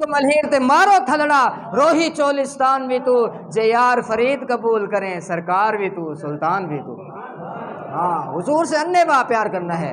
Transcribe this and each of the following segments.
ملہیر تے مارو تھلڑا روہی چولستان بھی تو جے یار فرید قبول کریں سرکار بھی تو سلطان بھی تو۔ ہاں، حضور سے انے با پیار کرنا ہے۔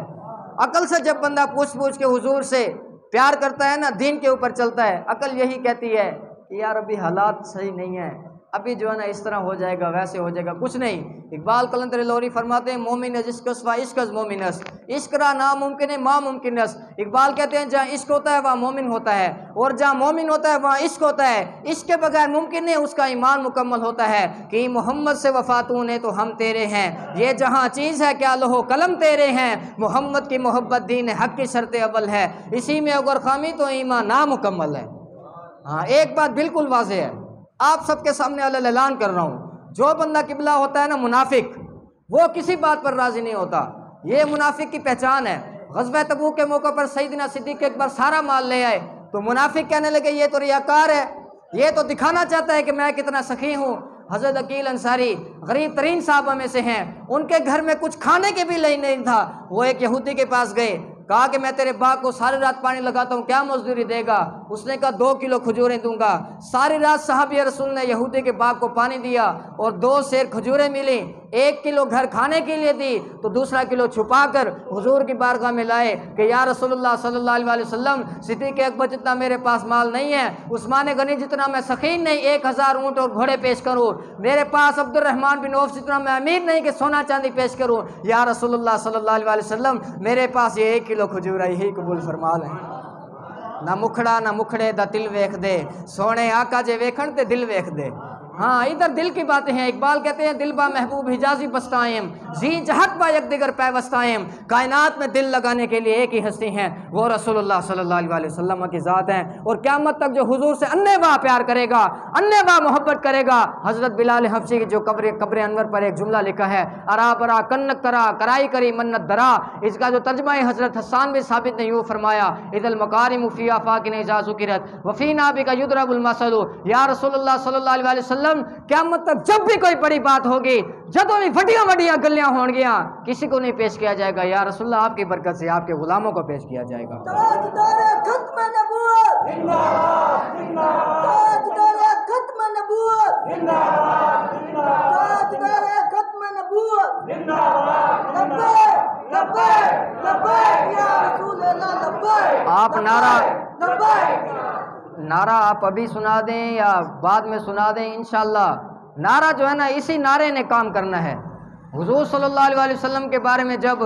عقل سے جب بندہ پوچھ کے حضور سے پیار کرتا ہے نا، دین کے اوپر چلتا ہے، عقل یہی کہتی ہے کہ یار ابھی حالات صحیح نہیں ہیں، ابھی جو ہے نا اس طرح ہو جائے گا ویسے ہو جائے گا، کچھ نہیں۔ اقبال قلندر لاہوری فرماتے ہیں مومن عشقس و عشقس مومنس، عشق را ناممکن ہے ماں ممکنس۔ اقبال کہتے ہیں جہاں عشق ہوتا ہے وہاں مومن ہوتا ہے، اور جہاں مومن ہوتا ہے وہاں عشق ہوتا ہے۔ عشق کے بغیر ممکن نہیں اس کا ایمان مکمل ہوتا ہے کہ محمد سے وفاتون ہے تو ہم تیرے ہیں، یہ جہاں چیز ہے کیا لوح و قلم تیرے ہیں، محمد کی محبت دین حق کی شرط اول ہے، اسی میں اگر خامی تو ایمان نامکمل ہے۔ ہاں، ایک بات بالکل واضح ہے، آپ سب کے سامنے اعلان کر رہا ہوں، جو بندہ قبلہ ہوتا ہے نا منافق، وہ کسی بات پر راضی نہیں ہوتا، یہ منافق کی پہچان ہے۔ غزوہ تبوک کے موقع پر سیدنا صدیق اکبر سارا مال لے آئے تو منافق کہنے لگے یہ تو ریاکار ہے، یہ تو دکھانا چاہتا ہے کہ میں کتنا سخی ہوں۔ حضرت عقیل انصاری غریب ترین صحابہ میں سے ہیں، ان کے گھر میں کچھ کھانے کے بھی لیے نہیں تھا، وہ ایک یہودی کے پاس گئے، کہا کہ میں تیرے باغ کو ساری رات پانی لگاتا ہوں، کیا مزدوری دے گا؟ اس نے کہا 2 کلو کھجوریں دوں گا۔ ساری رات صحابی رسول نے یہودی کے باغ کو پانی دیا اور 2 سیر کھجوریں ملی، 1 کلو گھر کھانے کے لیے دی تو دوسرا کلو چھپا کر حضور کی بارگاہ میں لائے کہ یا رسول اللہ صلی اللہ علیہ وسلم، صدیق اکبر جتنا میرے پاس مال نہیں ہے، عثمان غنی جتنا میں سخی نہیں 1000 اونٹ اور گھوڑے پیش کروں، میرے پاس عبد الرحمن بن عوف جتنا میں امیر نہیں کہ سونا چاندی پیش کروں، یا رسول اللہ صلی اللہ علیہ وسلم میرے پاس یہ 1 کلو کھجور ہے، یہی قبول فرما لیں۔ نہ مکھڑا نہ مکھڑے دا دل ویکھ دے، سونے آقا جے ویکھن تے دل ویکھ دے۔ ہاں، ادھر دل کی باتیں ہیں۔ اقبال کہتے ہیں دل با محبوب حجازی بستائم، زی جہت با یک دیگر پیوستائم۔ کائنات میں دل لگانے کے لیے ایک ہی ہستی ہیں، وہ رسول اللہ صلی اللہ علیہ وسلم کی ذات ہیں، اور قیامت تک جو حضور سے انے واہ پیار کرے گا، انے واہ محبت کرے گا۔ حضرت بلال حبشی کی جو قبر انور پر ایک جملہ لکھا ہے، ارا برا کنک ترا کرائی کری منت درا، اس کا جو ترجمہ ہے حضرت حسان بن ثابت نے یوں فرمایا، اذا المکارم فی آفاق اذا ذکرت وفی نابک یضرب المثل۔ یا رسول اللہ صلی اللہ علیہ وسلم قیامت تک جب بھی کوئی بڑی بات ہوگی، جدوں بھی وڈیاں وڈیاں گلیاں ہون گیاں، کسی کو نہیں پیش کیا جائے گا، یا رسول اللہ آپ کی برکت سے آپ کے غلاموں کو پیش کیا جائے گا۔ تاجدار ختم نبوت زندہ باد، زندہ باد، تاجدار ختم نبوت زندہ باد، زندہ باد، تاجدار ختم نبوت زندہ باد، لبیک لبیک لبیک یا رسول اللہ، لبیک۔ آپ لبیک نعرہ آپ ابھی سنا دیں یا بعد میں سنا دیں انشاءاللہ؟ نعرہ جو ہے نا اسی نعرے نے کام کرنا ہے۔ حضور صلی اللہ علیہ وسلم کے بارے میں جب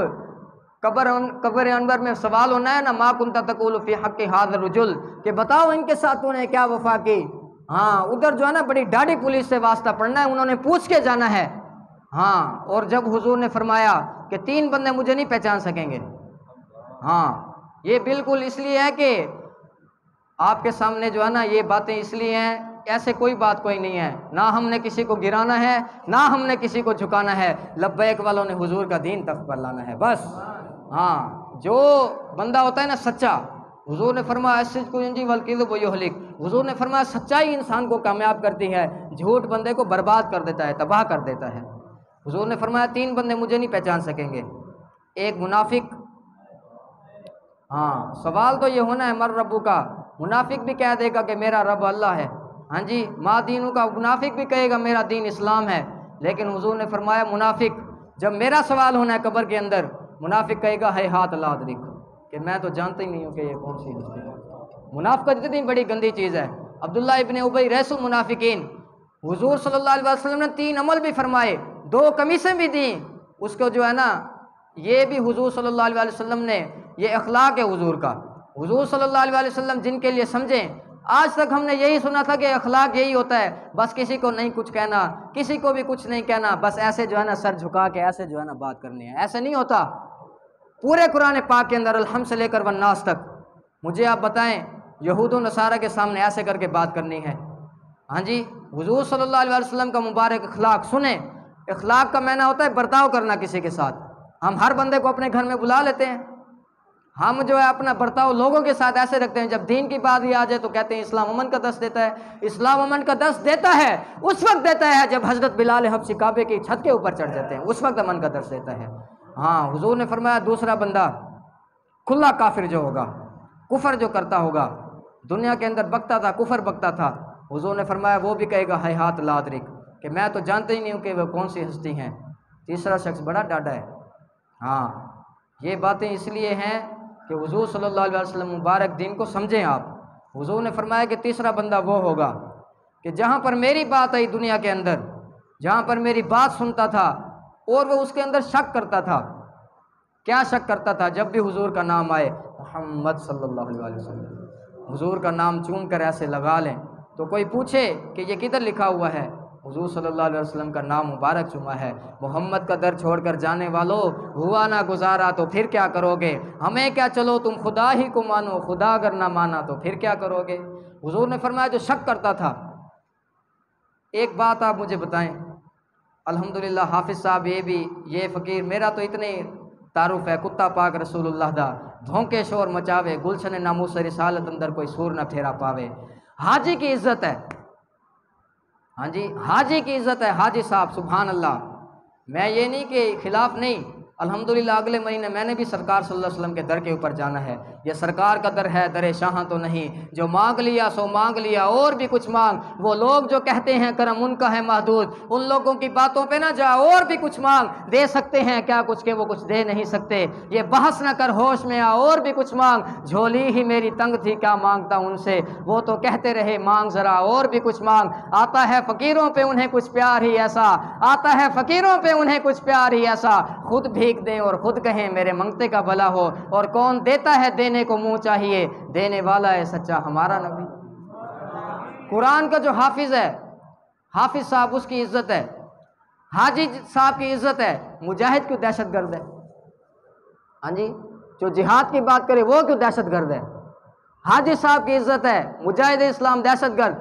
قبر انور میں سوال ہونا ہے نا، ما کنت تقول فی حق ھذا الرجل، کہ بتاؤ ان کے ساتھ تو نے کیا وفا کی۔ ہاں، ادھر جو ہے نا بڑی ڈاڑی پولیس سے واسطہ پڑھنا ہے، انہوں نے پوچھ کے جانا ہے۔ ہاں، اور جب حضور نے فرمایا کہ 3 بندے مجھے نہیں پہچان سکیں گے، ہاں، یہ بالکل اس لیے ہے کہ آپ کے سامنے جو ہے نا یہ باتیں اس لیے ہیں، ایسے کوئی بات کوئی نہیں ہے، نہ ہم نے کسی کو گرانا ہے، نہ ہم نے کسی کو جھکانا ہے، لبیک والوں نے حضور کا دین تخت پر لانا ہے بس۔ ہاں، جو بندہ ہوتا ہے نا سچا، حضور نے فرمایا الصدق ینجی والکذب یہلک، حضور نے فرمایا سچائی انسان کو کامیاب کرتی ہے، جھوٹ بندے کو برباد کر دیتا ہے، تباہ کر دیتا ہے۔ حضور نے فرمایا 3 بندے مجھے نہیں پہچان سکیں گے، ایک منافق۔ ہاں، سوال تو یہ ہونا ہے مر ربو کا، منافق بھی کہہ دے گا کہ میرا رب اللہ ہے، ہاں جی، ما دینوں کا، منافق بھی کہے گا میرا دین اسلام ہے، لیکن حضور نے فرمایا منافق جب میرا سوال ہونا ہے قبر کے اندر، منافق کہے گا ہے ہاتھ لا ادرک، کہ میں تو جانتا ہی نہیں ہوں کہ یہ کون سی ہستی ہے۔ منافقت اتنی بڑی گندی چیز ہے۔ عبداللہ ابن ابی رئیس المنافقین، حضور صلی اللہ علیہ وسلم نے 3 عمل بھی فرمائے، 2 قمیصیں بھی دیں، اس کو جو ہے نا یہ بھی حضور صلی اللہ علیہ وسلم نے، یہ اخلاق ہے حضور کا۔ حضور صلی اللہ علیہ وسلم جن کے لیے سمجھیں، آج تک ہم نے یہی سنا تھا کہ اخلاق یہی ہوتا ہے، بس کسی کو نہیں کچھ کہنا، کسی کو بھی کچھ نہیں کہنا، بس ایسے جو ہے نا سر جھکا کے ایسے جو ہے نا بات کرنی ہے، ایسے نہیں ہوتا۔ پورے قرآن پاک کے اندر الحمد سے لے کر والناس تک، مجھے آپ بتائیں یہود و نصارہ کے سامنے ایسے کر کے بات کرنی ہے؟ ہاں جی، حضور صلی اللہ علیہ وسلم کا مبارک اخلاق سنیں۔ اخلاق کا معنی ہوتا ہے برتاؤ کرنا کسی کے ساتھ۔ ہم ہر بندے کو اپنے گھر میں بلا لیتے ہیں، ہم جو ہے اپنا برتاؤ لوگوں کے ساتھ ایسے رکھتے ہیں، جب دین کی بات ہی آ جائے تو کہتے ہیں اسلام امن کا دست دیتا ہے۔ اسلام امن کا دست دیتا ہے اس وقت دیتا ہے جب حضرت بلال حبشی کعبے کی چھت کے اوپر چڑھ جاتے ہیں، اس وقت امن کا دست دیتا ہے۔ ہاں، حضور نے فرمایا دوسرا بندہ کھلا کافر جو ہوگا، کفر جو کرتا ہوگا، دنیا کے اندر بکتا تھا، کفر بکتا تھا، حضور نے فرمایا وہ بھی کہے گا ہیہات لا ادرک، کہ میں تو جانتے ہی نہیں ہوں کہ وہ کون سی ہستی ہیں۔ تیسرا شخص بڑا ڈاڈا ہے۔ ہاں، یہ باتیں اس لیے ہیں کہ حضور صلی اللہ علیہ وسلم مبارک دین کو سمجھیں آپ۔ حضور نے فرمایا کہ تیسرا بندہ وہ ہوگا کہ جہاں پر میری بات آئی دنیا کے اندر، جہاں پر میری بات سنتا تھا اور وہ اس کے اندر شک کرتا تھا۔ کیا شک کرتا تھا؟ جب بھی حضور کا نام آئے محمد صلی اللہ علیہ وسلم، حضور کا نام چوم کر ایسے لگا لیں تو کوئی پوچھے کہ یہ کدھر لکھا ہوا ہے، حضور صلی اللہ علیہ وسلم کا نام مبارک چوما ہے۔ محمد کا در چھوڑ کر جانے والوں، ہوا نہ گزارا تو پھر کیا کرو گے؟ ہمیں کیا، چلو تم خدا ہی کو مانو، خدا اگر نہ مانا تو پھر کیا کرو گے؟ حضور نے فرمایا جو شک کرتا تھا۔ ایک بات آپ مجھے بتائیں، الحمدللہ حافظ صاحب یہ فقیر میرا تو اتنے تعارف ہے، کتا پاک رسول اللہ دا دھونکے شور مچاوے، گلشن ناموس رسالت اندر کوئی سور نہ پھیرا پاوے۔ حاجی کی عزت ہے، ہاں جی، حاجی کی عزت ہے، حاجی صاحب، سبحان اللہ۔ میں یہ نہیں کہ خلاف نہیں، الحمدللہ اگلے مہینے میں نے بھی سرکار صلی اللہ علیہ وسلم کے در کے اوپر جانا ہے۔ یہ سرکار کا در ہے، در شاہاں تو نہیں۔ جو مانگ لیا سو مانگ لیا، اور بھی کچھ مانگ۔ وہ لوگ جو کہتے ہیں کرم ان کا ہے محدود، ان لوگوں کی باتوں پہ نہ جا، اور بھی کچھ مانگ۔ دے سکتے ہیں کیا کچھ کہ وہ کچھ دے نہیں سکتے، یہ بحث نہ کر، ہوش میں آ، اور بھی کچھ مانگ۔ جھولی ہی میری تنگ تھی، کیا مانگتا ان سے، وہ تو کہتے رہے مانگ ذرا، اور بھی کچھ مانگ۔ آتا ہے فقیروں پہ انہیں کچھ پیار ہی ایسا، آتا ہے فقیروں پہ انہیں کچھ پیار ہی ایسا، خود بھیک دیں اور خود کہیں میرے منگتے کا بھلا ہو، اور کون دیتا ہے دینے کو منہ چاہیے، دینے والا ہے سچا ہمارا نبی۔ قرآن کا جو حافظ ہے، حافظ صاحب، اس کی عزت ہے۔ حاجی صاحب کی عزت ہے، مجاہد کیوں دہشت گرد ہے؟ ہاں جی، جو جہاد کی بات کرے وہ کیوں دہشت گرد ہے؟ حاجی صاحب کی عزت ہے، مجاہد اسلام دہشت گرد۔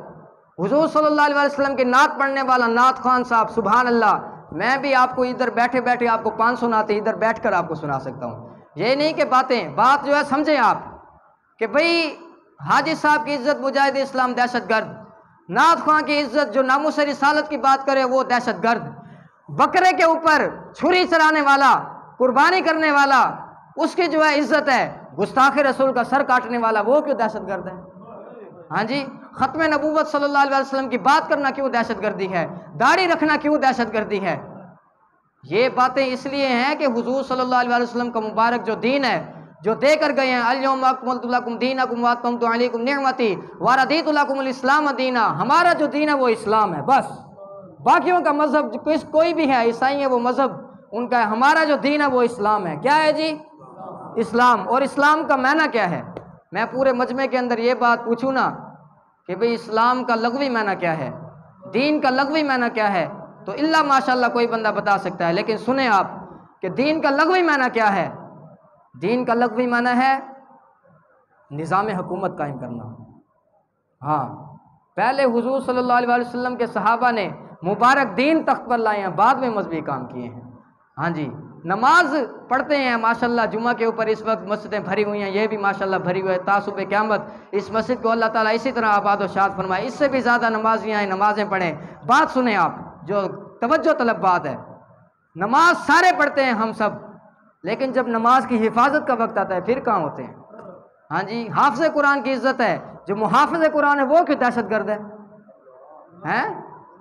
حضور صلی اللہ علیہ وسلم کی نعت پڑھنے والا نعت خوان صاحب، سبحان اللہ، میں بھی آپ کو ادھر بیٹھے بیٹھے آپ کو 500 نعتیں ادھر بیٹھ کر آپ کو سنا سکتا ہوں۔ یہ نہیں کہ بات جو ہے سمجھیں آپ کہ بھئی حاجی صاحب کی عزت مجاہد اسلام دہشت گرد، نعت خواں کی عزت جو ناموس رسالت کی بات کرے وہ دہشت گرد، بکرے کے اوپر چھری چلانے والا، قربانی کرنے والا، اس کی جو ہے عزت ہے، گستاخ رسول کا سر کاٹنے والا وہ کیوں دہشت گرد ہے؟ ہاں جی، ختم نبوت صلی اللہ علیہ وسلم کی بات کرنا کیوں دہشت گردی ہے؟ داڑھی رکھنا کیوں دہشت گردی ہے؟ یہ باتیں اس لیے ہیں کہ حضور صلی اللہ علیہ وسلم کا مبارک جو دین ہے، جو دے کر گئے ہیں، الیوم اکملت لکم دینکم واتممت علیکم نعمتی ورضیت لکم الاسلام دینا، ہمارا جو دین ہے وہ اسلام ہے، بس۔ باقیوں کا مذہب کوئی بھی ہے، عیسائی ہے وہ مذہب ان کا ہے، ہمارا جو دین ہے وہ اسلام ہے۔ کیا ہے جی؟ اسلام۔ اور اسلام کا معنی کیا ہے؟ میں پورے مجمع کے اندر یہ بات پوچھوں نا کہ بھئی اسلام کا لغوی معنی کیا ہے، دین کا لغوی معنی کیا ہے، تو اللہ ماشاءاللہ کوئی بندہ بتا سکتا ہے، لیکن سنیں آپ کہ دین کا لغوی معنی کیا ہے۔ دین کا لغوی معنی ہے نظام حکومت قائم کرنا۔ ہاں، پہلے حضور صلی اللہ علیہ وسلم کے صحابہ نے مبارک دین تخت پر لائے ہیں، بعد میں مذہبی کام کیے ہیں۔ ہاں جی، نماز پڑھتے ہیں ماشاءاللہ، جمعہ کے اوپر اس وقت مسجدیں بھری ہوئی ہیں، یہ بھی ماشاءاللہ بھری ہوئی ہے، تا صبح قیامت اس مسجد کو اللہ تعالیٰ اسی طرح آباد و شاد فرمائے، اس سے بھی زیادہ نمازیاں ہیں، نمازیں پڑھیں۔ بات سنیں آپ، جو توجہ طلب بات ہے، نماز سارے پڑھتے ہیں ہم سب، لیکن جب نماز کی حفاظت کا وقت آتا ہے پھر کہاں ہوتے ہیں؟ ہاں جی، حافظ قرآن کی عزت ہے، جو محافظ قرآن ہے وہ کیوں دہشت گرد ہے؟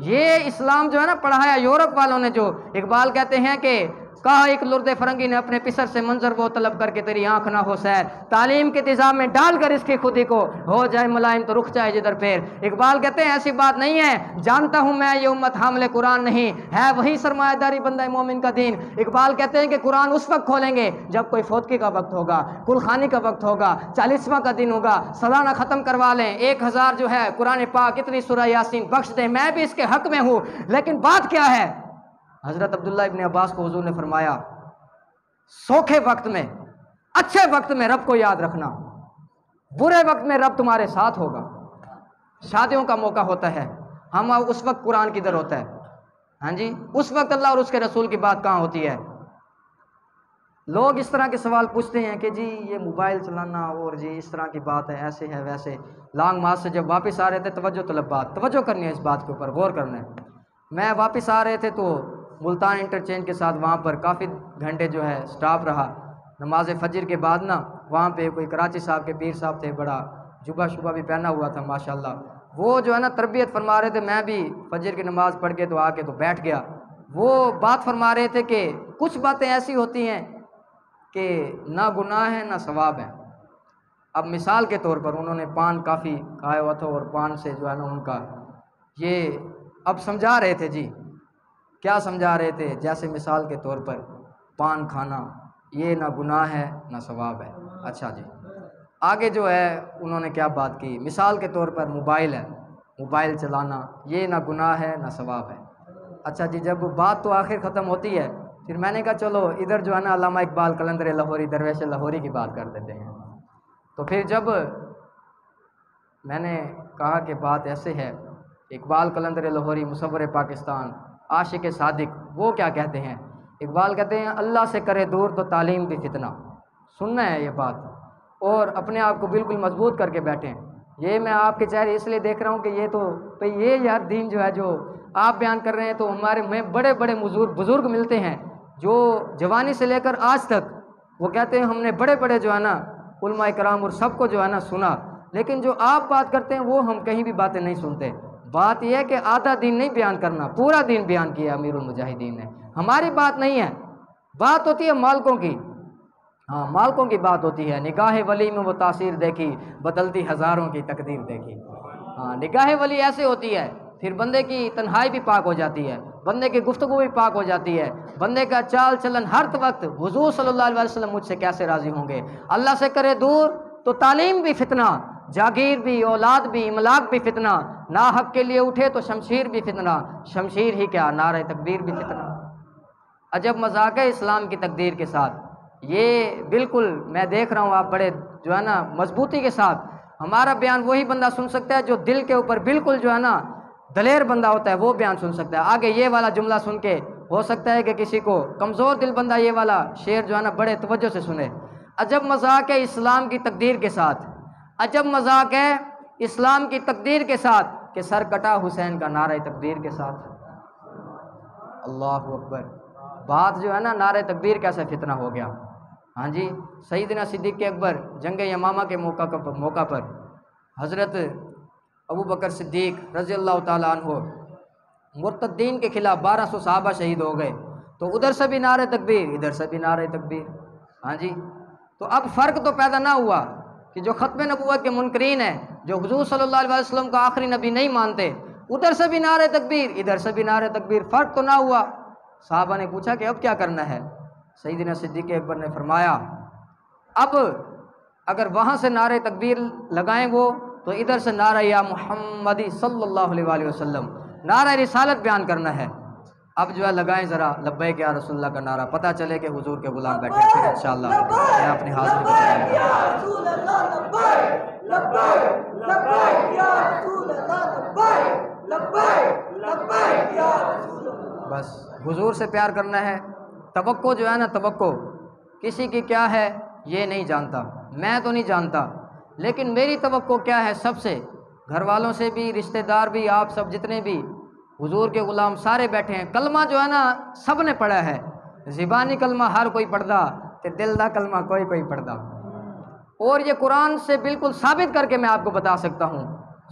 یہ اسلام جو ہے نا پڑھایا یورپ والوں نے، جو اقبال کہتے ہیں کہ کہا ایک لرد فرنگی نے اپنے پسر سے منظر وہ طلب کر کے تیری آنکھ نہ ہو سیر، تعلیم کے تیزاب میں ڈال کر اس کی خودی کو ہو جائے ملائم تو رخ جائے جدھر پھر۔ اقبال کہتے ہیں ایسی بات نہیں ہے، جانتا ہوں میں یہ امت حامل قرآن نہیں ہے، وہی سرمایہ داری بندہ مومن کا دین۔ اقبال کہتے ہیں کہ قرآن اس وقت کھولیں گے جب کوئی فوتکی کا وقت ہوگا، کل خانی کا وقت ہوگا، 40واں کا دن ہوگا، سالانہ ختم کروا لیں 1000 جو ہے قرآن پاک، اتنی سورہ یاسین بخش دیں، میں بھی اس کے حق میں ہوں۔ لیکن بات کیا ہے؟ حضرت عبداللہ ابن عباس کو حضور نے فرمایا سوکھے وقت میں، اچھے وقت میں رب کو یاد رکھنا، برے وقت میں رب تمہارے ساتھ ہوگا۔ شادیوں کا موقع ہوتا ہے، ہم اس وقت قرآن کدھر ہوتا ہے؟ ہاں جی، اس وقت اللہ اور اس کے رسول کی بات کہاں ہوتی ہے؟ لوگ اس طرح کے سوال پوچھتے ہیں کہ جی یہ موبائل چلانا اور جی اس طرح کی بات ہے، ایسے ہے ویسے۔ لانگ مارچ سے جب واپس آ رہے تھے، توجہ طلب بات، توجہ کرنی ہے اس بات کے اوپر، غور کرنا ہے۔ میں واپس آ رہے تھے تو ملتان انٹرچینج کے ساتھ وہاں پر کافی گھنٹے جو ہے سٹاپ رہا، نماز فجر کے بعد نا وہاں پہ کوئی کراچی صاحب کے پیر صاحب تھے، بڑا جبہ شبہ بھی پہنا ہوا تھا ماشاءاللہ. وہ جو ہے نا تربیت فرما رہے تھے. میں بھی فجر کی نماز پڑھ کے تو آ کے تو بیٹھ گیا. وہ بات فرما رہے تھے کہ کچھ باتیں ایسی ہوتی ہیں کہ نہ گناہ ہے نہ ثواب ہے. اب مثال کے طور پر انہوں نے پان کافی کھایا ہوا تھا اور پان سے جو ہے نا ان کا یہ اب سمجھا رہے تھے. جی کیا سمجھا رہے تھے؟ جیسے مثال کے طور پر پان کھانا یہ نہ گناہ ہے نہ ثواب ہے. اچھا جی آگے جو ہے انہوں نے کیا بات کی؟ مثال کے طور پر موبائل ہے، موبائل چلانا یہ نہ گناہ ہے نہ ثواب ہے. اچھا جی جب بات تو آخر ختم ہوتی ہے پھر میں نے کہا چلو ادھر جو ہے نا علامہ اقبال قلندر لاہوری درویش لاہوری کی بات کر دیتے ہیں. تو پھر جب میں نے کہا کہ بات ایسے ہے، اقبال قلندر لاہوری مصور پاکستان عاشق صادق وہ کیا کہتے ہیں؟ اقبال کہتے ہیں اللہ سے کرے دور تو تعلیم بھی فتنہ. سننا ہے یہ بات اور اپنے آپ کو بالکل مضبوط کر کے بیٹھیں. یہ میں آپ کے چہرے اس لیے دیکھ رہا ہوں کہ یہ تو یہ یار دین جو ہے جو آپ بیان کر رہے ہیں تو ہمارے میں بڑے بڑے بزرگ ملتے ہیں جو جوانی سے لے کر آج تک وہ کہتے ہیں ہم نے بڑے بڑے جو ہے نا علماء کرام اور سب کو جو ہے نا سنا، لیکن جو آپ بات کرتے ہیں وہ ہم کہیں بھی باتیں نہیں سنتے. بات یہ ہے کہ آدھا دین نہیں بیان کرنا، پورا دین بیان کیا امیر المجاہدین نے. ہماری بات نہیں ہے، بات ہوتی ہے مالکوں کی. ہاں مالکوں کی بات ہوتی ہے. نگاہ ولی میں وہ تاثیر دیکھی، بدلتی ہزاروں کی تقدیر دیکھی. ہاں نگاہ ولی ایسے ہوتی ہے پھر بندے کی تنہائی بھی پاک ہو جاتی ہے، بندے کی گفتگو بھی پاک ہو جاتی ہے، بندے کا چال چلن ہر وقت حضور صلی اللہ علیہ وسلم مجھ سے کیسے راضی ہوں گے. اللہ سے کرے دور تو تعلیم بھی فتنہ، جاگیر بھی، اولاد بھی، املاک بھی فتنہ، ناحق کے لیے اٹھے تو شمشیر بھی فتنہ، شمشیر ہی کیا نعرہ تکبیر بھی فتنہ. عجب مذاق ہے اسلام کی تقدیر کے ساتھ. یہ بالکل میں دیکھ رہا ہوں آپ بڑے جو ہے نا مضبوطی کے ساتھ ہمارا بیان وہی بندہ سن سکتا ہے جو دل کے اوپر بالکل جو ہے نا دلیر بندہ ہوتا ہے، وہ بیان سن سکتا ہے. آگے یہ والا جملہ سن کے ہو سکتا ہے کہ کسی کو کمزور دل بندہ یہ والا شعر جو ہے نا بڑے توجہ سے سنے. عجب مذاق ہے اسلام کی تقدیر کے ساتھ، عجب مذاق ہے اسلام کی تقدیر کے ساتھ کہ سر کٹا حسین کا نعرہ تکبیر کے ساتھ. اللہ اکبر. بات جو ہے نا نعرہ تکبیر کیسے فتنہ ہو گیا. ہاں جی سیدنا صدیق اکبر جنگ یمامہ کے موقع پر حضرت ابو بکر صدیق رضی اللہ تعالیٰ عنہ مرتدین کے خلاف 1200 صحابہ شہید ہو گئے تو ادھر سے بھی نعرہ تکبیر ادھر سے بھی نعرہ تکبیر. ہاں جی تو اب فرق تو پیدا نہ ہوا کہ جو ختم نبوت کے منکرین ہیں، جو حضور صلی اللہ علیہ وسلم کا آخری نبی نہیں مانتے، ادھر سے بھی نعرہ تکبیر ادھر سے بھی نعرہ تکبیر. فرق تو نہ ہوا. صحابہ نے پوچھا کہ اب کیا کرنا ہے؟ سیدنا صدیق اکبر نے فرمایا اب اگر وہاں سے نعرہ تکبیر لگائیں وہ تو ادھر سے نعرہ یا محمدی صلی اللہ علیہ وآلہ وسلم نعرہ رسالت بیان کرنا ہے. اب جو ہے لگائیں ذرا لبیک یا رسول اللہ کا نعرہ، پتہ چلے کہ حضور کے غلام بیٹھے پھر انشاءاللہ میں اپنی حاضری بتائیں گا. بس حضور سے پیار کرنا ہے. توقع جو ہے نا توقع کسی کی کیا ہے یہ نہیں جانتا، میں تو نہیں جانتا، لیکن میری توقع کیا ہے سب سے، گھر والوں سے بھی، رشتہ دار بھی، آپ سب جتنے بھی حضور کے غلام سارے بیٹھے ہیں. کلمہ جو ہے نا سب نے پڑھا ہے، زبانی کلمہ ہر کوئی پڑھدا تے دل دا کلمہ کوئی پڑھدا. اور یہ قرآن سے بالکل ثابت کر کے میں آپ کو بتا سکتا ہوں.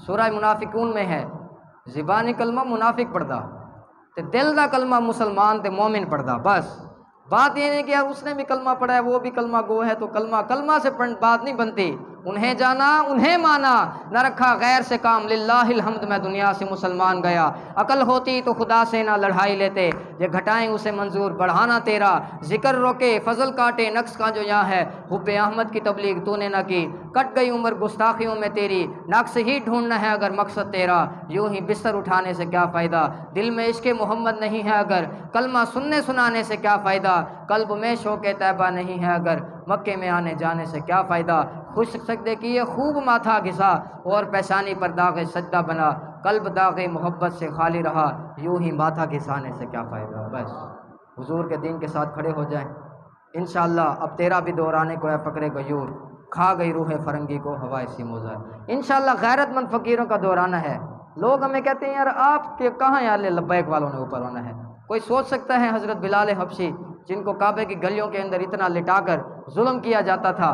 سورہ منافقون میں ہے زبانی کلمہ منافق پڑھدا تے دل دا کلمہ مسلمان تے مومن پڑھدا. بس بات یہ نہیں کہ یار اس نے بھی کلمہ پڑھا ہے وہ بھی کلمہ گو ہے تو کلمہ سے بات نہیں بنتی. انہیں جانا انہیں مانا، نہ رکھا غیر سے کام، للہ الحمد میں دنیا سے مسلمان گیا. عقل ہوتی تو خدا سے نہ لڑائی لیتے، یہ گھٹائیں اسے منظور بڑھانا تیرا. ذکر روکے فضل کاٹے نقص کا جو یہاں ہے، حب احمد کی تبلیغ تو نے نہ کی. کٹ گئی عمر گستاخیوں میں تیری، نقص ہی ڈھونڈنا ہے اگر مقصد تیرا. یوں ہی بستر اٹھانے سے کیا فائدہ، دل میں عشق محمد نہیں ہے اگر. کلمہ سننے سنانے سے کیا فائدہ، قلب میں شوق طیبہ نہیں ہے اگر. مکے میں آنے جانے سے کیا فائدہ، خوش سجدے کیے خوب ماتھا گھسا اور پیشانی پر داغ سجدہ بنا. قلب داغ محبت سے خالی رہا، یوں ہی ماتھا گھسانے سے کیا فائدہ. بس حضور کے دین کے ساتھ کھڑے ہو جائیں انشاءاللہ. اب تیرا بھی دور آنے کو ہے فقر غیور، کھا گئی روح فرنگی کو ہوائے سیموزہ. انشاءاللہ غیرت مند فقیروں کا دور آنا ہے. لوگ ہمیں کہتے ہیں یار آپ کے کہاں یار لبیک والوں نے اوپر ہونا ہے. کوئی سوچ سکتا ہے حضرت بلال حبشی جن کو کعبے کی گلیوں کے اندر اتنا لٹا کر ظلم کیا جاتا تھا،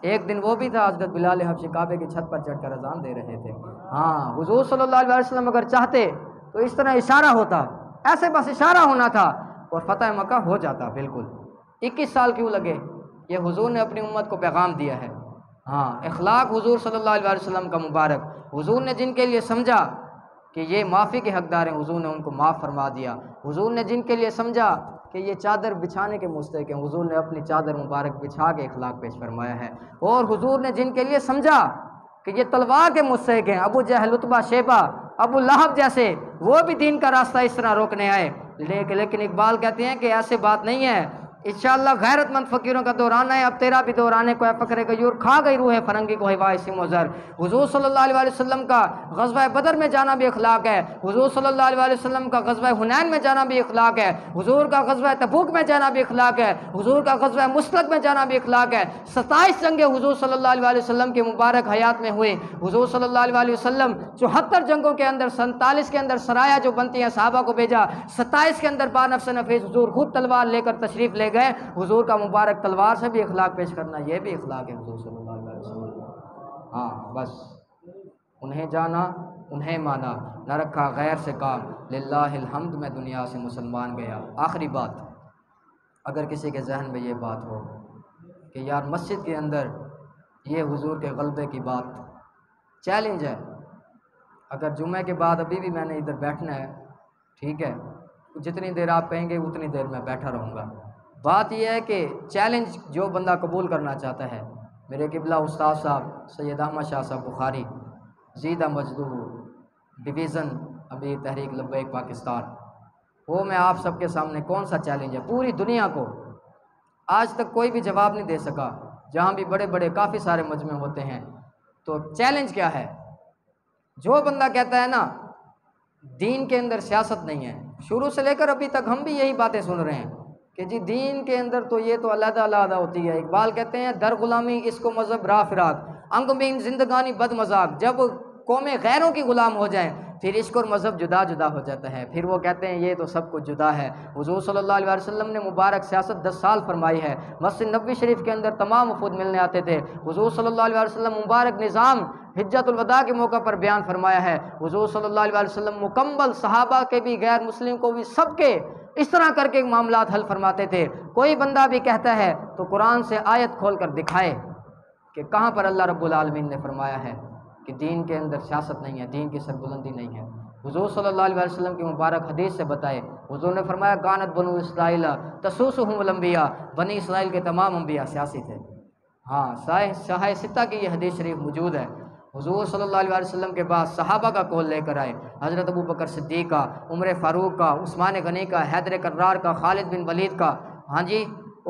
ایک دن وہ بھی تھا، حضرت بلال حبشی کعبے کی چھت پر چڑھ کر اذان دے رہے تھے۔ ہاں حضور صلی اللہ علیہ وسلم اگر چاہتے تو اس طرح اشارہ ہوتا، ایسے بس اشارہ ہونا تھا اور فتح مکہ ہو جاتا بالکل۔ 21 سال کیوں لگے؟ یہ حضور نے اپنی امت کو پیغام دیا ہے۔ ہاں اخلاق حضور صلی اللہ علیہ وسلم کا مبارک، حضور نے جن کے لیے سمجھا کہ یہ معافی کے حقدار ہیں، حضور نے ان کو معاف فرما دیا۔ حضور نے جن کے لیے سمجھا کہ یہ چادر بچھانے کے مستحق ہیں، حضور نے اپنی چادر مبارک بچھا کے اخلاق پیش فرمایا ہے۔ اور حضور نے جن کے لیے سمجھا کہ یہ تلوار کے مستحق ہیں، ابو جہل، عتبہ، شیبہ، ابو لہب جیسے، وہ بھی دین کا راستہ اس طرح روکنے آئے۔ لیکن اقبال کہتے ہیں کہ ایسے بات نہیں ہے، انشاءاللہ غیرت مند فقیروں کا دوران ہے، اب تیرا بھی دوران ہے، کوئی فقر غیور کھا گئی روح فرنگی کو ہوا اسم و زر۔ حضور صلی اللہ علیہ وسلم کا غزوہ بدر میں جانا بھی اخلاق ہے، حضور صلی اللہ علیہ وسلم کا غزوہ حنین میں جانا بھی اخلاق ہے، حضور کا غزوہ تبوک میں جانا بھی اخلاق ہے، حضور کا غزوہ مستق میں جانا بھی اخلاق ہے۔ 27 جنگیں حضور صلی اللہ علیہ وسلم کی مبارک حیات میں ہوئی۔ حضور صلی اللہ علیہ وسلم 74 جنگوں کے اندر 47 کے اندر سرایا جو بنتی ہیں صحابہ کو بھیجا، 27 کے اندر بانفس نفیس حضور خود تلوار لے کر تشریف لے گئے۔ حضور کا مبارک تلوار سے بھی اخلاق پیش کرنا، یہ بھی اخلاق ہے حضور صلی اللہ علیہ وسلم۔ ہاں بس انہیں جانا انہیں مانا، نہ رکھا غیر سے کام، للہ الحمد میں دنیا سے مسلمان گیا۔ آخری بات، اگر کسی کے ذہن میں یہ بات ہو کہ یار مسجد کے اندر یہ حضور کے غلبے کی بات چیلنج ہے، اگر جمعے کے بعد ابھی بھی میں نے ادھر بیٹھنا ہے، ٹھیک ہے، جتنی دیر آپ کہیں گے اتنی دیر میں بیٹھا رہوں گا۔ بات یہ ہے کہ چیلنج جو بندہ قبول کرنا چاہتا ہے، میرے قبلہ استاد صاحب سید احمد شاہ صاحب بخاری، زیدہ مجدو ڈویژن ابھی تحریک لبیک پاکستان، وہ میں آپ سب کے سامنے کون سا چیلنج ہے، پوری دنیا کو آج تک کوئی بھی جواب نہیں دے سکا، جہاں بھی بڑے بڑے کافی سارے مجمع ہوتے ہیں۔ تو چیلنج کیا ہے؟ جو بندہ کہتا ہے نا دین کے اندر سیاست نہیں ہے، شروع سے لے کر ابھی تک ہم بھی یہی باتیں سن رہے ہیں کہ جی دین کے اندر تو یہ تو علیحدہ علیحدہ ہوتی ہے۔ اقبال کہتے ہیں در غلامی اس کو مذہب راہ فراق، انگ بین زندگانی بد مذاق۔ جب قومیں غیروں کی غلام ہو جائیں پھر عشق اور مذہب جدا جدا ہو جاتا ہے، پھر وہ کہتے ہیں یہ تو سب کچھ جدا ہے۔ حضور صلی اللہ علیہ وسلم نے مبارک سیاست 10 سال فرمائی ہے، مسجد نبوی شریف کے اندر تمام وفود ملنے آتے تھے، حضور صلی اللہ علیہ وسلم مبارک نظام حجت الوداع کے موقع پر بیان فرمایا ہے، حضور صلی اللہ علیہ وسلم مکمل صحابہ کے بھی غیر مسلم کو بھی سب کے اس طرح کر کے معاملات حل فرماتے تھے۔ کوئی بندہ بھی کہتا ہے تو قرآن سے آیت کھول کر دکھائے کہ کہاں پر اللہ رب العالمین نے فرمایا ہے کہ دین کے اندر سیاست نہیں ہے، دین کی سربلندی نہیں ہے۔ حضور صلی اللہ علیہ وسلم کی مبارک حدیث سے بتائے، حضور نے فرمایا کانت بنو اسرائیل تسوسہم الانبیاء، بنی اسرائیل کے تمام انبیاء سیاسی تھے۔ ہاں شاہ ستہ کی یہ حدیث شریف موجود ہے۔ حضور صلی اللہ علیہ وسلم کے بعد صحابہ کا قول لے کر آئے، حضرت ابو بکر صدیق کا، عمر فاروق کا، عثمان غنی کا، حیدر کرار کا، خالد بن ولید کا، ہاں جی،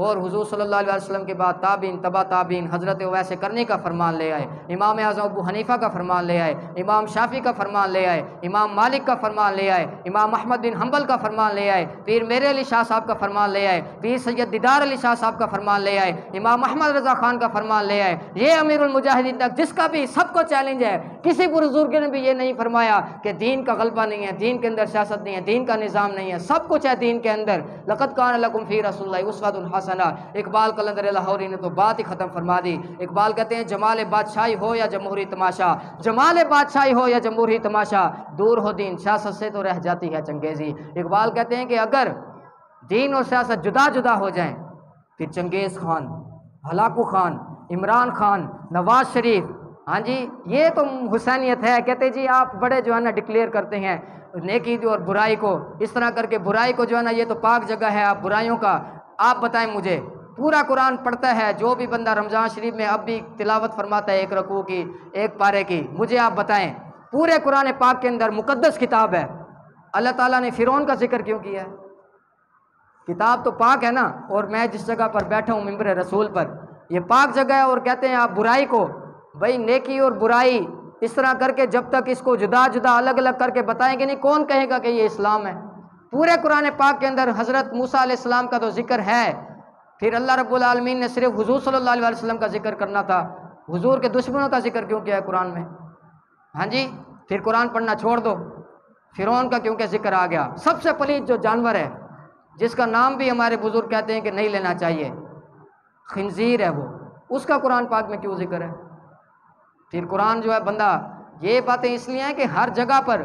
اور حضور صلی اللہ علیہ وسلم کے بعد تابعین، تبع تابعین، حضرت اویس کرنی کا فرمان لے آئے، امام اعظم ابو حنیفہ کا فرمان لے آئے، امام شافعی کا فرمان لے آئے، امام مالک کا فرمان لے آئے، امام احمد بن حنبل کا فرمان لے آئے، پیر میرے علی شاہ صاحب کا فرمان لے آئے، پیر سید دیدار علی شاہ صاحب کا فرمان لے آئے، امام احمد رضا خان کا فرمان لے آئے، یہ امیر المجاہدین تک، جس کا بھی سب کو چیلنج ہے۔ کسی بزرگ نے بھی یہ نہیں فرمایا کہ دین کا غلبہ نہیں ہے، دین کے اندر سیاست نہیں ہے، دین کا نظام نہیں ہے، سب کچھ ہے دین کے اندر۔ لقد کان لکم فی رسول اللہ اسوۃ حسنہ، اقبال قلندر لاہوری نے تو بات ہی ختم فرما دی۔ اقبال کہتے ہیں جمال بادشاہی ہو یا جمہوری تماشا، جمال بادشاہی ہو یا جمہوری تماشا، دور ہو دین سیاست سے تو رہ جاتی ہے چنگیزی۔ اقبال کہتے ہیں کہ اگر دین اور سیاست جدا جدا ہو جائیں پھر چنگیز خان، ہلاکو خان، عمران خان، نواز شریف، ہاں جی، یہ تو حسینیت ہے۔ کہتے جی آپ بڑے جو ہے نا ڈکلیئر کرتے ہیں نیکی اور برائی کو، اس طرح کر کے برائی کو جو ہے نا یہ تو پاک جگہ ہے، آپ برائیوں کا آپ بتائیں مجھے۔ پورا قرآن پڑھتا ہے جو بھی بندہ رمضان شریف میں اب بھی تلاوت فرماتا ہے ایک رکوع کی، ایک پارے کی، مجھے آپ بتائیں پورے قرآن پاک کے اندر مقدس کتاب ہے، اللہ تعالیٰ نے فرعون کا ذکر کیوں کیا ہے؟ کتاب تو پاک ہے نا، اور میں جس جگہ پر بیٹھا ہوں ممبر رسول پر، یہ پاک جگہ ہے، اور کہتے ہیں آپ برائی کو، بھائی نیکی اور برائی اس طرح کر کے جب تک اس کو جدا جدا الگ الگ کر کے بتائیں گے نہیں، کون کہے گا کہ یہ اسلام ہے؟ پورے قرآن پاک کے اندر حضرت موسیٰ علیہ السلام کا تو ذکر ہے، پھر اللہ رب العالمین نے صرف حضور صلی اللہ علیہ وسلم کا ذکر کرنا تھا، حضور کے دشمنوں کا ذکر کیوں کیا ہے قرآن میں؟ ہاں جی، پھر قرآن پڑھنا چھوڑ دو، فرعون کا کیونکہ ذکر آ گیا، سب سے پلید جو جانور ہے جس کا نام بھی ہمارے بزرگ کہتے ہیں کہ نہیں لینا چاہیے، خنزیر ہے وہ، اس کا قرآن پاک میں کیوں ذکر ہے؟ پھر قرآن جو ہے بندہ یہ باتیں اس لیے ہیں کہ ہر جگہ پر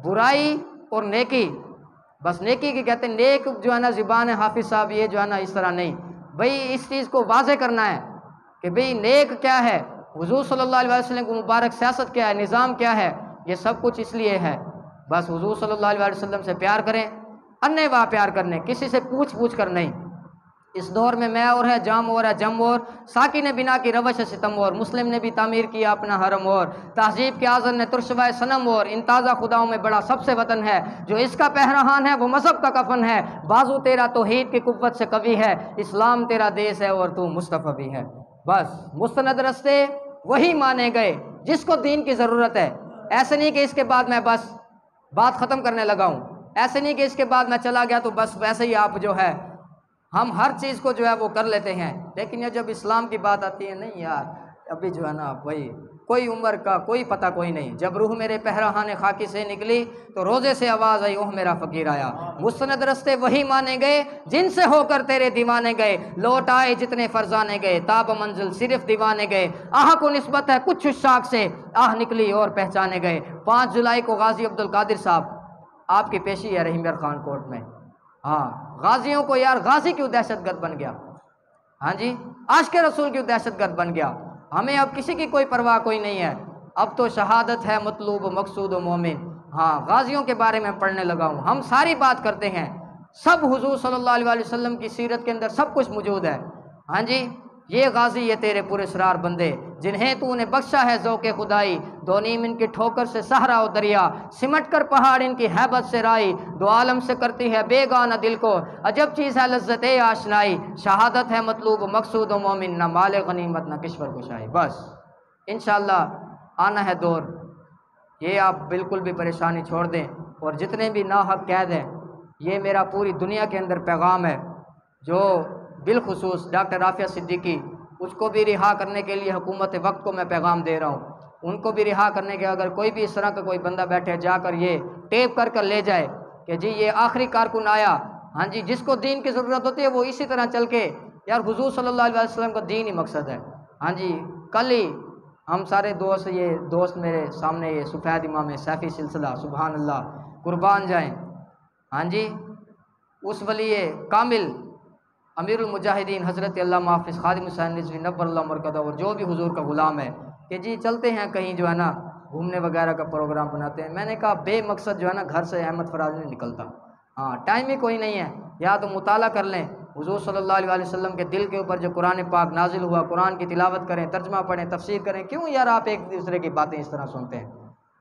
برائی اور نیکی، بس نیکی کی کہتے ہیں، نیک جو ہے نا زبان ہے حافظ صاحب، یہ جو ہے نا اس طرح نہیں بھئی، اس چیز کو واضح کرنا ہے کہ بھئی نیک کیا ہے، حضور صلی اللہ علیہ وسلم کو مبارک سیاست کیا ہے، نظام کیا ہے، یہ سب کچھ اس لیے ہے بس حضور صلی اللہ علیہ وسلم سے پیار کریں، انے واہ پیار کرنے، کسی سے پوچھ کر نہیں۔ اس دور میں اور ہے، جام اور ہے جم اور، ساکی نے بنا کی روش ستم اور، مسلم نے بھی تعمیر کیا اپنا حرم اور، تہذیب کے آزن نے ترشوائے صنم اور، ان تازہ خداؤں میں بڑا سب سے وطن ہے، جو اس کا پہرہان ہے وہ مذہب کا کفن ہے، بازو تیرا توحید کی قوت سے قوی ہے، اسلام تیرا دیس ہے اور تو مصطفی بھی ہے۔ بس مستند رستے وہی مانے گئے جس کو دین کی ضرورت ہے، ایسے نہیں کہ اس کے بعد میں بس بات ختم کرنے لگا ہوں، ایسے نہیں کہ اس کے بعد میں چلا گیا تو بس ویسے ہی آپ جو ہے ہم ہر چیز کو جو ہے وہ کر لیتے ہیں، لیکن یہ جب اسلام کی بات آتی ہے، نہیں یار ابھی جو ہے نا بھائی کوئی عمر کا کوئی پتہ کوئی نہیں، جب روح میرے پہرہانے خاکی سے نکلی تو روزے سے آواز آئی، اوہ میرا فقیر آیا، مستند رستے وہی مانے گئے جن سے ہو کر تیرے دیوانے گئے، لوٹ آئے جتنے فرزانے گئے، تاب منزل صرف دیوانے گئے، آہ کو نسبت ہے کچھ شاخ سے، آہ نکلی اور پہچانے گئے۔ 5 جولائی کو غازی عبدالقادر صاحب آپ کی پیشی ہے رحیم یار خان کوٹ میں، ہاں غازیوں کو یار غازی کیوں دہشت گرد بن گیا، ہاں جی عاشق رسول کیوں دہشت گرد بن گیا، ہمیں اب کسی کی کوئی پرواہ کوئی نہیں ہے، اب تو شہادت ہے مطلوب و مقصود و مومن۔ ہاں غازیوں کے بارے میں پڑھنے لگا ہوں، ہم ساری بات کرتے ہیں، سب حضور صلی اللہ علیہ وسلم کی سیرت کے اندر سب کچھ موجود ہے، ہاں جی یہ غازی یہ تیرے پراسرار بندے جنہیں تو نے بخشا ہے ذوق خدائی، دو نیم ان کی ٹھوکر سے صحرا و دریا، سمٹ کر پہاڑ ان کی ہیبت سے رائی، دو عالم سے کرتی ہے بیگانہ دل کو، عجب چیز ہے لذت آشنائی، شہادت ہے مطلوب و مقصود و مومن، نہ مال غنیمت نہ کشور کشائی۔ بس انشاءاللہ آنا ہے دور، یہ آپ بالکل بھی پریشانی چھوڑ دیں، اور جتنے بھی ناحق قید ہیں یہ میرا پوری دنیا کے اندر پیغام ہے، جو بالخصوص ڈاکٹر رافعہ صدیقی، اس کو بھی رہا کرنے کے لیے حکومت وقت کو میں پیغام دے رہا ہوں، ان کو بھی رہا کرنے کے، اگر کوئی بھی اس طرح کا کوئی بندہ بیٹھے جا کر یہ ٹیپ کر لے جائے کہ جی یہ آخری کارکن آیا، ہاں جی جس کو دین کی ضرورت ہوتی ہے وہ اسی طرح چل کے، یار حضور صلی اللہ علیہ وسلم کا دین ہی مقصد ہے، ہاں جی کل ہی ہم سارے دوست میرے سامنے یہ سفید امام سیفی سلسلہ، سبحان اللہ قربان جائیں، ہاں جی اس ولی کامل امیر المجاہدین حضرت علامہ حافظ خادم حسین رضوی نور اللہ مرکزہ، اور جو بھی حضور کا غلام ہے کہ جی چلتے ہیں کہیں جو ہے نا گھومنے وغیرہ کا پروگرام بناتے ہیں، میں نے کہا بے مقصد جو ہے نا گھر سے احمد فراز نہیں نکلتا، ہاں ٹائم ہی کوئی نہیں ہے، یا تو مطالعہ کر لیں حضور صلی اللہ علیہ وسلم کے دل کے اوپر جو قرآن پاک نازل ہوا، قرآن کی تلاوت کریں، ترجمہ پڑھیں، تفسیر کریں، کیوں یار آپ ایک دوسرے کی باتیں اس طرح سنتے ہیں؟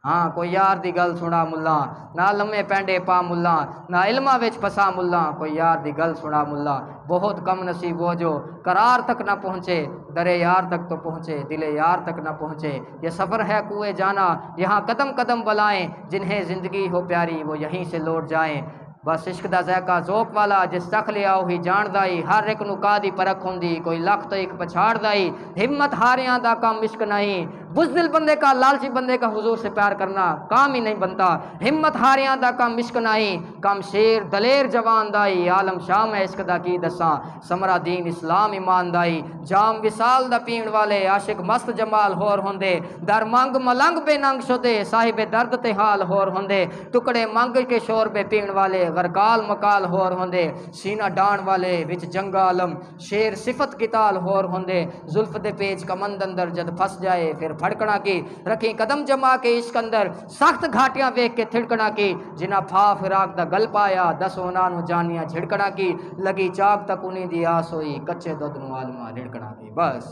ہاں کوئی یار دی گل سنا ملا، نہ لمے پینڈے پا ملا، نہ علمہ وچ پسا ملا، کوئی یار دی گل سنا ملا، بہت کم نصیب وہ جو قرار تک نہ پہنچے، درے یار تک تو پہنچے دل یار تک نہ پہنچے، یہ سفر ہے کوئے جانا، یہاں قدم قدم بلائیں، جنہیں زندگی ہو پیاری وہ یہیں سے لوٹ جائیں، بس عشق دا ذائقہ ذوق والا جس تک لیا وہی جان دائی، ہر ایک نکا دی پرکھ ہوندی کوئی لکھ تو ایک پچھاڑ دائی، ہمت ہاریاں دا کام عشق نہیں، بزدل بندے کا لالچی بندے کا حضور سے پیار کرنا کام ہی نہیں بنتا، ہمت ہاریاں دا کام عشق نہیں، کام شیر دلیر جوان دائی، عالم شام ہے عشق دا کی دساں، سمرا دین اسلام ایمان دائی، جام وصال دا پین والے عاشق مست جمال ہور ہوندے، در منگ ملنگ بے ننگ شدے، صاحب درد تے حال ہور ہوندے، ٹکڑے منگ کے شور بے پین والے، غرقال مکال ہور ہوندے، سینہ ڈان والے وچ جنگ عالم، شیر صفت کتال ہور ہوندے، زلف دے پیچ کمند اندر جد پھس جائے پھر پھڑکنا کی، رکھی قدم جما کے عشق اندر سخت گھاٹیاں ویکھ کے تھڑکنا کی، جنہ پھا فراق دا گل پایا دس اونا نو جانیاں جھڑکنا کی، لگی چاک تک انہیں دی آس ہوئی کچے دودھ نو عالمہ رڑکنا کی۔ بس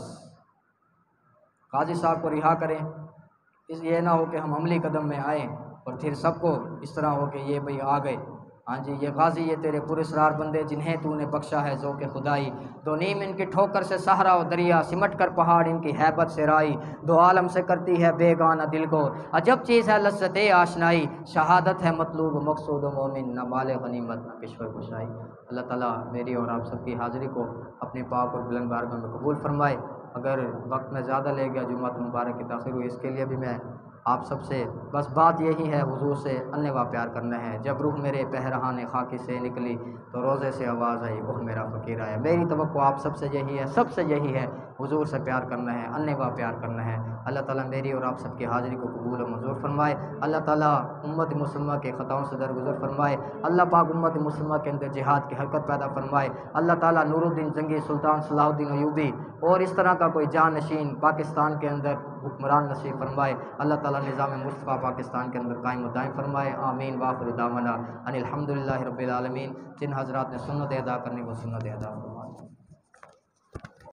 قاضی صاحب کو رہا کریں، اس یہ نہ ہو کہ ہم عملی قدم میں آئیں اور پھر سب کو اس طرح ہو کہ یہ بھئی آ گئے، ہاں جی یہ غازی یہ تیرے پراسرار بندے جنہیں تو نے بخشا ہے ذوق خدائی، دو نیم ان کی ٹھوکر سے صحرا و دریا، سمٹ کر پہاڑ ان کی ہیبت سے رائی، دو عالم سے کرتی ہے بیگانہ دل کو، عجب چیز ہے لذت آشنائی، شہادت ہے مطلوب مقصود و مومن، نہ مال غنیمت نہ کشور کشائی۔ اللہ تعالیٰ میری اور آپ سب کی حاضری کو اپنے پاک اور بلند بارگاہ میں قبول فرمائے۔ اگر وقت میں زیادہ لے گیا جمعہ مبارک کی تاخیر ہوئی، اس کے لیے بھی میں آپ سب سے بس بات یہی ہے، حضور سے انوا پیار کرنا ہے۔ جب روح میرے پہرہان خاکی سے نکلی تو روزے سے آواز آئی، وہ میرا فقیر آیا۔ میری توقع آپ سب سے یہی ہے، سب سے یہی ہے، حضور سے پیار کرنا ہے، انوا پیار کرنا ہے۔ اللہ تعالیٰ میری اور آپ سب کی حاضری کو قبول و منظور فرمائے۔ اللہ تعالیٰ امت مسلمہ کے خطاؤں سے درگزر فرمائے۔ اللہ پاک امت مسلمہ کے اندر جہاد کی حرکت پیدا فرمائے۔ اللہ تعالیٰ نور الدین جنگی، سلطان صلاح الدین ایوبی اور اس طرح کا کوئی جانشین پاکستان کے اندر حکمران نصیب فرمائے۔ اللہ تعالیٰ نظام مصطفیٰ پاکستان کے اندر قائم و دائم فرمائے۔ آمین وآخر دعوانا ان الحمدللہ رب العالمین۔ جن حضرات نے سنت ادا کرنی وہ سنت ادا فرمائے۔